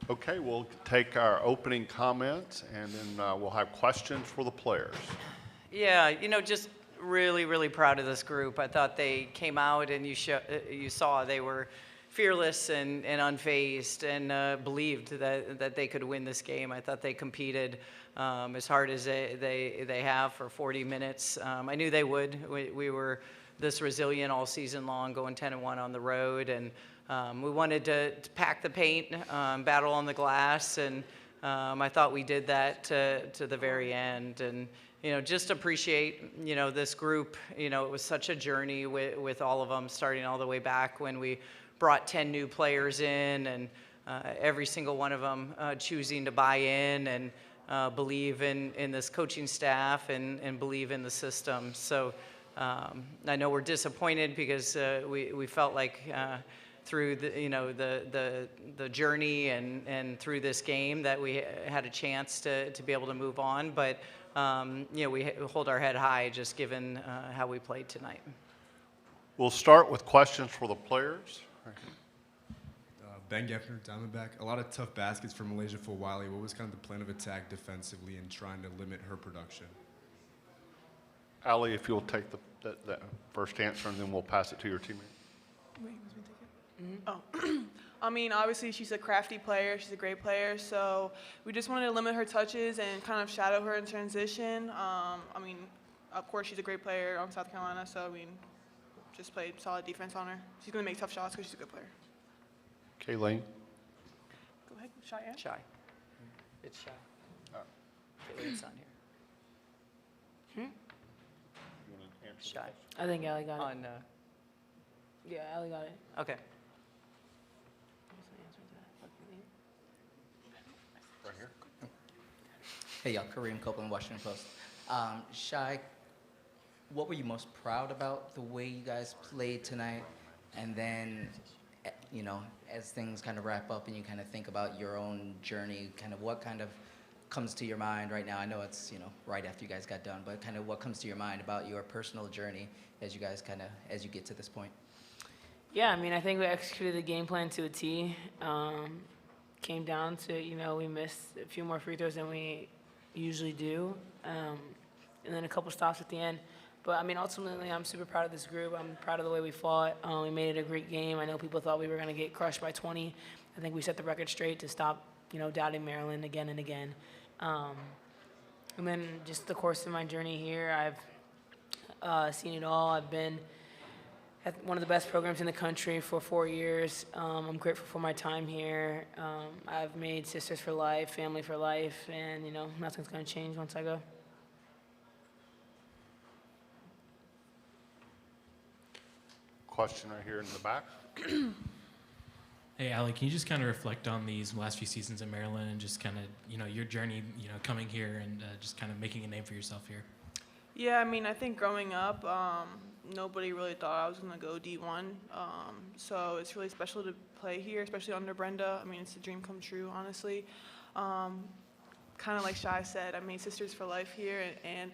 Okay, we'll take our opening comments, and then we'll have questions for the players. Yeah, just really, really proud of this group. I thought they came out and you saw they were fearless and unfazed and believed that they could win this game. I thought they competed as hard as they have for 40 minutes. I knew they would. We were this resilient all season long, going 10-1 on the road, and we wanted to pack the paint, battle on the glass, and I thought we did that to the very end. And just appreciate, this group. It was such a journey with all of them, starting all the way back when we brought 10 new players in, and every single one of them choosing to buy in and believe in this coaching staff and believe in the system. So I know we're disappointed because we felt like through the journey and through this game that we had a chance to be able to move on, but we hold our head high just given how we played tonight. We'll start with questions for the players. Ben Geffner, Diamondback. A lot of tough baskets for Malaysia for Wiley. What was kind of the plan of attack defensively and trying to limit her production? Ali, if you'll take the first answer, and then we'll pass it to your teammate. Wait, was me take it? Oh. I mean, obviously she's a crafty player. She's a great player. So we just wanted to limit her touches and kind of shadow her in transition. I mean, of course she's a great player on South Carolina. So I mean, just played solid defense on her. She's going to make tough shots because she's a good player. Okay, Lane. Go ahead, Cheyenne. Shy. It's shy. It's on here. You want to answer? Shy. I think Allie got it. On, Yeah, Allie got it. okay. Right here. Hey, y'all, Kareem Copeland, Washington Post. Shai, what were you most proud about the way you guys played tonight? And then, as things kind of wrap up and you kind of think about your own journey, kind of what kind of comes to your mind right now? I know it's, right after you guys got done, but kind of what comes to your mind about your personal journey as you guys as you get to this point? Yeah, I mean, I think we executed the game plan to a T. Came down to, we missed a few more free throws than we usually do, and then a couple stops at the end. But, I mean, ultimately, I'm super proud of this group. I'm proud of the way we fought. We made it a great game. I know people thought we were going to get crushed by 20. I think we set the record straight to stop, doubting Maryland again and again. And then just the course of my journey here, I've seen it all. I've been at one of the best programs in the country for 4 years. I'm grateful for my time here. I've made sisters for life, family for life, and, nothing's going to change once I go. Question right here in the back. Hey, Allie, can you just kind of reflect on these last few seasons in Maryland and just kind of, your journey, coming here and just kind of making a name for yourself here? Yeah, I mean, I think growing up, nobody really thought I was going to go D1. So it's really special to play here, especially under Brenda. I mean, it's a dream come true, honestly. Kind of like Shai said, I made sisters for life here, and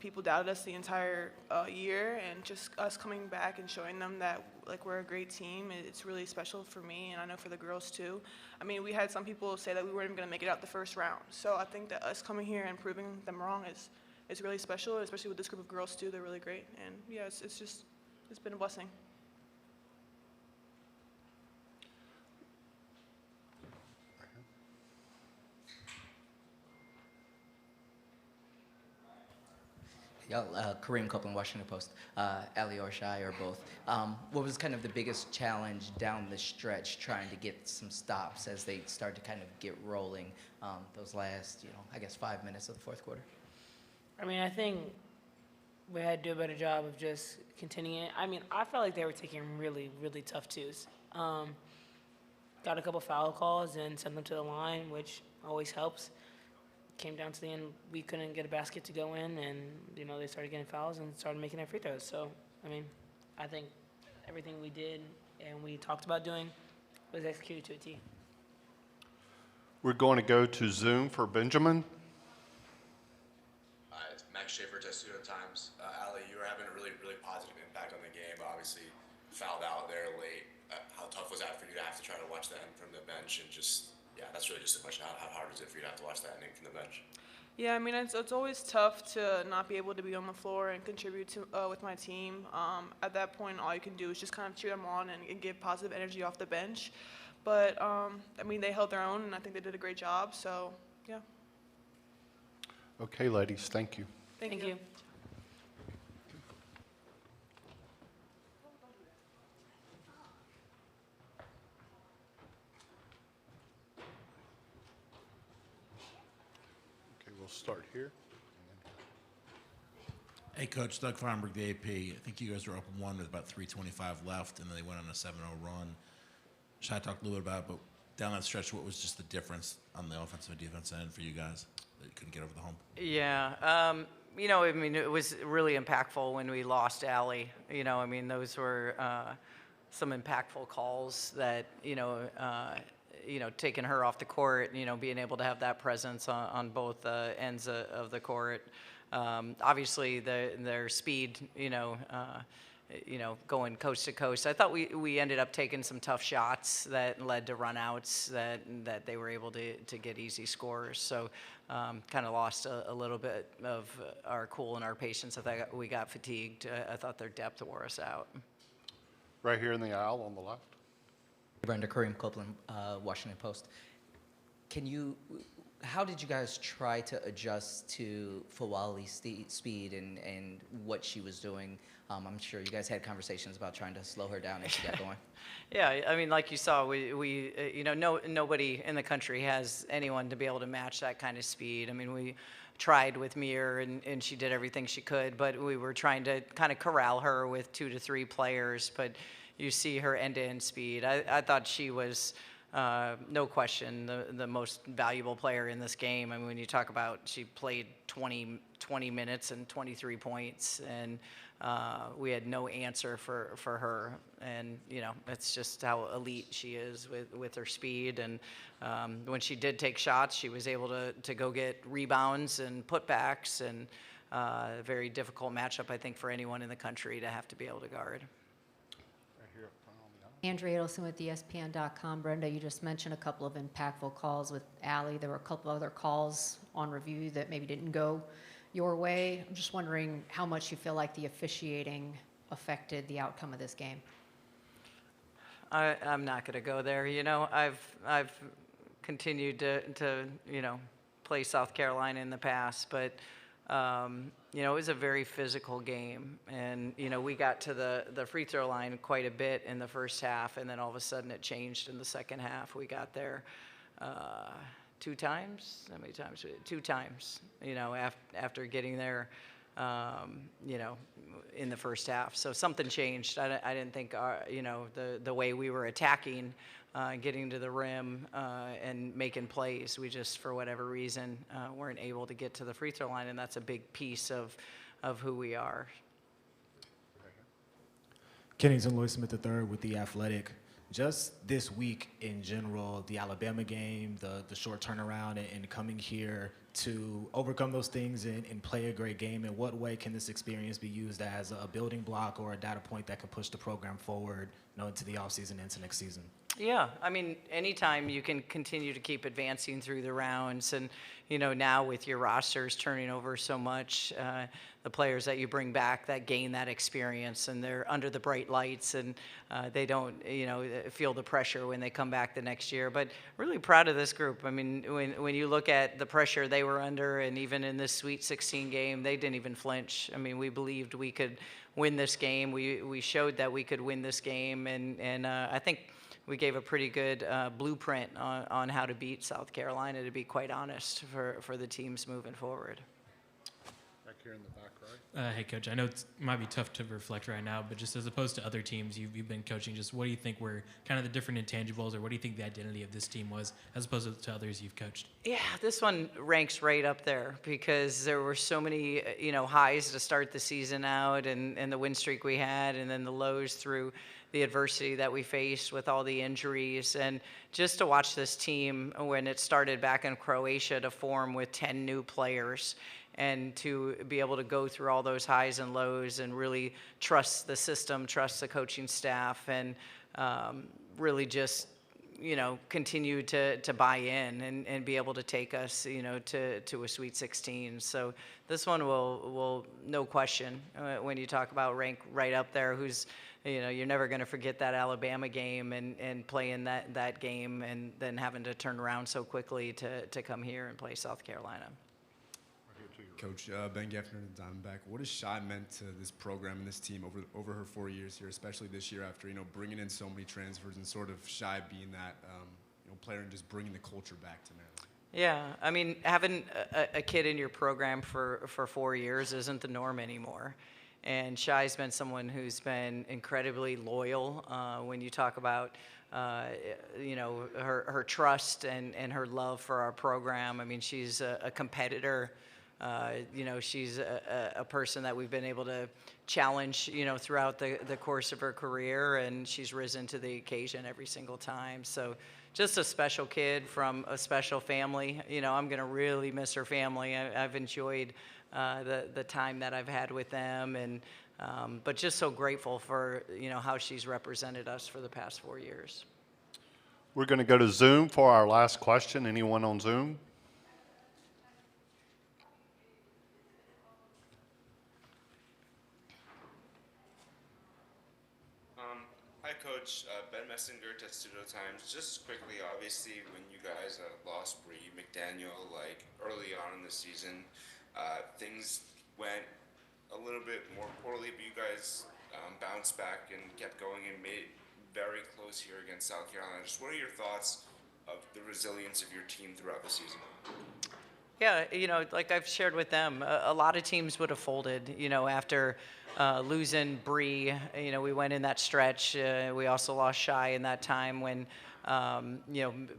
people doubted us the entire year, and just us coming back and showing them that we're a great team, it's really special for me, and I know for the girls too. I mean, we had some people say that we weren't even going to make it out the first round, so I think that us coming here and proving them wrong is really special, especially with this group of girls too. They're really great, and yeah, it's been a blessing. Kareem Copeland, Washington Post. Ali or Shai or both. What was kind of the biggest challenge down the stretch trying to get some stops as they start to kind of get rolling those last, 5 minutes of the fourth quarter? I mean, I think we had to do a better job of just continuing it. I mean, I felt like they were taking really, really tough twos. Got a couple foul calls and sent them to the line, which always helps. Came down to the end, we couldn't get a basket to go in, and they started getting fouls and started making their free throws. So, I mean, I think everything we did and we talked about doing was executed to a T. We're going to go to Zoom for Benjamin. It's Max Schaefer, Testudo Times. Ali, you were having a really, really positive impact on the game. Obviously, fouled out there late. how tough was that for you to have to try to watch that from the bench and just, yeah, that's really just a question. How hard is it for you to have to watch that from the bench? Yeah, I mean, it's always tough to not be able to be on the floor and contribute to with my team. At that point, all you can do is just kind of cheer them on and give positive energy off the bench. But, I mean, they held their own, and I think they did a great job. So, yeah. Okay, ladies, thank you. Thank you. Okay, we'll start here. Hey, Coach, Doug Feinberg, the AP. I think you guys were up 1 with about 3:25 left, and then they went on a 7-0 run. Should I talk a little bit about it, but down that stretch, what was just the difference on the offensive and defensive end for you guys that you couldn't get over the hump? Yeah, you know, I mean, it was really impactful when we lost Allie. You know, I mean, those were some impactful calls that, taking her off the court, being able to have that presence on both ends of the court. Obviously, their speed, going coast to coast. I thought we ended up taking some tough shots that led to runouts that they were able to get easy scores. So kind of lost a little bit of our cool and our patience. I thought we got fatigued. I thought their depth wore us out. Right here in the aisle on the left. Brenda Kareem Copeland, Washington Post. How did you guys try to adjust to Fawali's speed and what she was doing? I'm sure you guys had conversations about trying to slow her down as she got going. Yeah, I mean, like you saw, nobody in the country has anyone to be able to match that kind of speed. I mean, we tried with Mir, and she did everything she could, but we were trying to kind of corral her with 2 to 3 players. But you see her end-to-end speed. I thought she was, no question, the most valuable player in this game. I mean, when you talk about she played 20 minutes and 23 points, and we had no answer for her. And, that's just how elite she is with her speed. And when she did take shots, she was able to go get rebounds and putbacks, and a very difficult matchup, I think, for anyone in the country to have to be able to guard. Right here up front on the aisle. Andrea Adelson with ESPN.com. Brenda, you just mentioned a couple of impactful calls with Allie. There were a couple other calls on review that maybe didn't go your way. I'm just wondering how much you feel like the officiating affected the outcome of this game. I'm not going to go there. I've continued to play South Carolina in the past, but it was a very physical game, and we got to the free throw line quite a bit in the first half, and then all of a sudden it changed in the second half. We got there 2 times. How many times? 2 times. After getting there, in the first half. So something changed. I didn't think the way we were attacking, getting to the rim, and making plays. We just, for whatever reason, weren't able to get to the free throw line, and that's a big piece of who we are. Kennington Lloyd Smith III with The Athletic. Just this week in general, the Alabama game, the short turnaround, and coming here to overcome those things and play a great game, in what way can this experience be used as a building block or a data point that can push the program forward, into the offseason, into next season? Yeah, I mean, anytime you can continue to keep advancing through the rounds, and now with your rosters turning over so much, the players that you bring back that gain that experience, and they're under the bright lights, and they don't feel the pressure when they come back the next year. But really proud of this group. I mean, when you look at the pressure they were under, and even in this Sweet 16 game, they didn't even flinch. I mean, we believed we could win this game. We showed that we could win this game, and I think we gave a pretty good blueprint on how to beat South Carolina, to be quite honest, for the teams moving forward. Back here in the back right. Hey, Coach, I know it might be tough to reflect right now, but just as opposed to other teams you've been coaching, just what do you think were kind of the different intangibles, or what do you think the identity of this team was as opposed to others you've coached? Yeah, this one ranks right up there, because there were so many, highs to start the season out, and the win streak we had, and then the lows through the adversity that we faced with all the injuries. And just to watch this team, when it started back in Croatia, to form with 10 new players, and to be able to go through all those highs and lows and really trust the system, trust the coaching staff, and really just, continue to buy in and be able to take us, to a Sweet 16. So this one will no question, when you talk about rank right up there, who's, you're never going to forget that Alabama game and playing that game and then having to turn around so quickly to come here and play South Carolina. Coach, Ben Geffner, the Diamondback, what has Shy meant to this program and this team over her 4 years here, especially this year after, bringing in so many transfers and sort of Shy being that, player and just bringing the culture back to Maryland? Yeah, I mean, having a kid in your program for 4 years isn't the norm anymore. And Shy's been someone who's been incredibly loyal. When you talk about, her trust and her love for our program, I mean, she's a competitor. She's a person that we've been able to challenge, throughout the course of her career, and she's risen to the occasion every single time. So just a special kid from a special family. I'm going to really miss her family. I've enjoyed the time that I've had with them, and but just so grateful for, how she's represented us for the past 4 years. We're going to go to Zoom for our last question. Anyone on Zoom? Hi, Coach. Ben Messinger, Testudo Times. Just quickly, obviously, when you guys lost Bree McDaniel, early on in the season, things went a little bit more poorly, but you guys bounced back and kept going and made it very close here against South Carolina. Just what are your thoughts of the resilience of your team throughout the season? Yeah, like I've shared with them, a lot of teams would have folded, after losing Bree. We went in that stretch. We also lost Shy in that time when,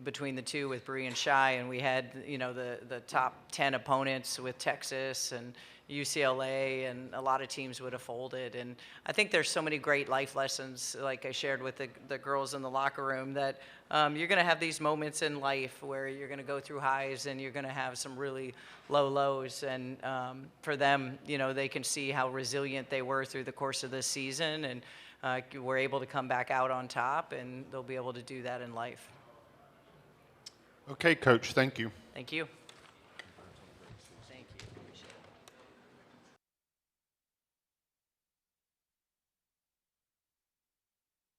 between the two with Bree and Shy, and we had, the top 10 opponents with Texas and UCLA, and a lot of teams would have folded. And I think there's so many great life lessons, like I shared with the girls in the locker room, that you're going to have these moments in life where you're going to go through highs and you're going to have some really low lows. And for them, they can see how resilient they were through the course of this season, and were able to come back out on top, and they'll be able to do that in life. Okay, Coach, thank you. Thank you.